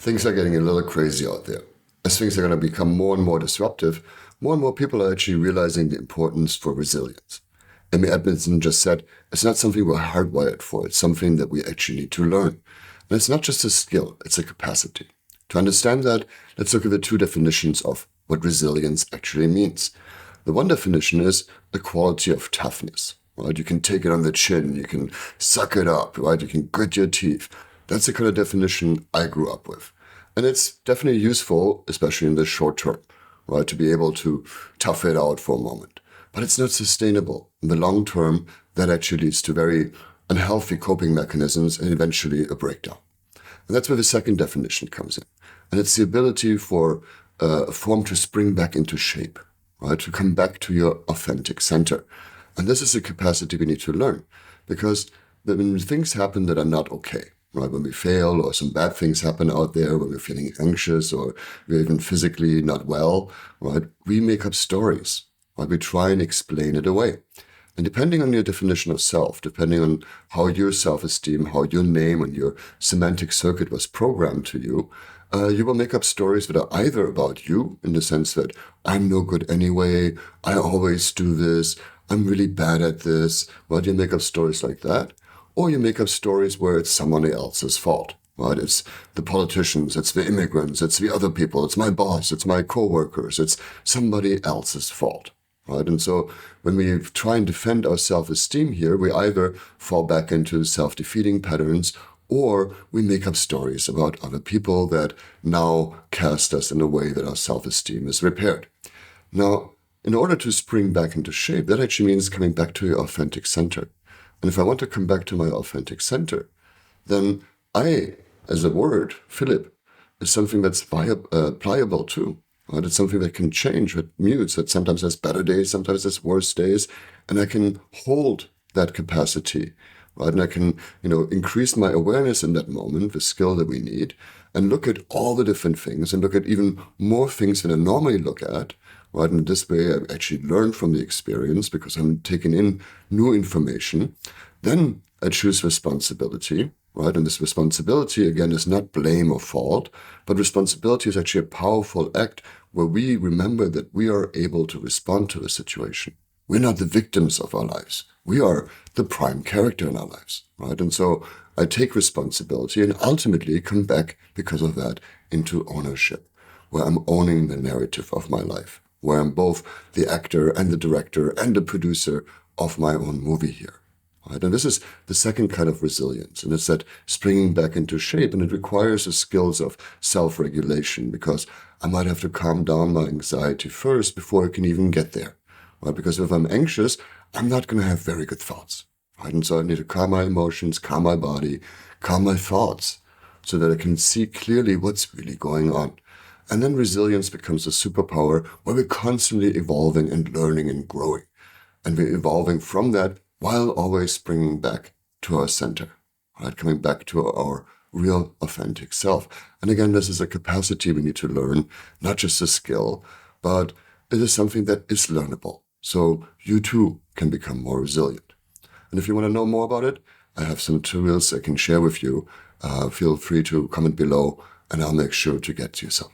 things are getting a little crazy out there. As things are going to become more and more disruptive, more and more people are actually realizing the importance for resilience. Amy Edmondson just said, it's not something we're hardwired for, it's something that we actually need to learn. And it's not just a skill, it's a capacity. To understand that, let's look at the two definitions of what resilience actually means. The one definition is the quality of toughness, right? You can take it on the chin, you can suck it up, right? You can grit your teeth. That's the kind of definition I grew up with. And it's definitely useful, especially in the short term, right? To be able to tough it out for a moment. But it's not sustainable. In the long term, that actually leads to very unhealthy coping mechanisms and eventually a breakdown. And that's where the second definition comes in. And it's the ability for a form to spring back into shape, right? To come back to your authentic center. And this is a capacity we need to learn, because when things happen that are not okay, right? When we fail or some bad things happen out there, when we're feeling anxious or we're even physically not well, right? We make up stories, right? We try and explain it away. And depending on your definition of self, depending on how your self-esteem, how your name and your semantic circuit was programmed to you, you will make up stories that are either about you, in the sense that I'm no good anyway, I always do this, I'm really bad at this. Well, you make up stories like that. Or you make up stories where it's someone else's fault, right? It's the politicians, it's the immigrants, it's the other people, it's my boss, it's my coworkers, it's somebody else's fault, right? And so when we try and defend our self-esteem here, we either fall back into self-defeating patterns, or we make up stories about other people that now cast us in a way that our self-esteem is repaired. Now, in order to spring back into shape, that actually means coming back to your authentic center. And if I want to come back to my authentic center, then I, as a word, Philip, is something that's pliable too. Right? It's something that can change, that mutes, that sometimes has better days, sometimes has worse days, and I can hold that capacity, right? And I can, increase my awareness in that moment, the skill that we need, and look at all the different things and look at even more things than I normally look at, right? And this way I actually learn from the experience because I'm taking in new information. Then I choose responsibility, right? And this responsibility, again, is not blame or fault, but responsibility is actually a powerful act where we remember that we are able to respond to a situation. We're not the victims of our lives. We are the prime character in our lives, right? And so I take responsibility and ultimately come back because of that into ownership, where I'm owning the narrative of my life, where I'm both the actor and the director and the producer of my own movie here. Right? And this is the second kind of resilience, and it's that springing back into shape, and it requires the skills of self-regulation, because I might have to calm down my anxiety first before I can even get there. Right? Because if I'm anxious, I'm not going to have very good thoughts. Right? And so I need to calm my emotions, calm my body, calm my thoughts, so that I can see clearly what's really going on. And then resilience becomes a superpower where we're constantly evolving and learning and growing. And we're evolving from that while always bringing back to our center, right? Coming back to our real authentic self. And again, this is a capacity we need to learn, not just a skill, but it is something that is learnable. So you too can become more resilient. And if you want to know more about it, I have some tools I can share with you. Feel free to comment below and I'll make sure to get to you some.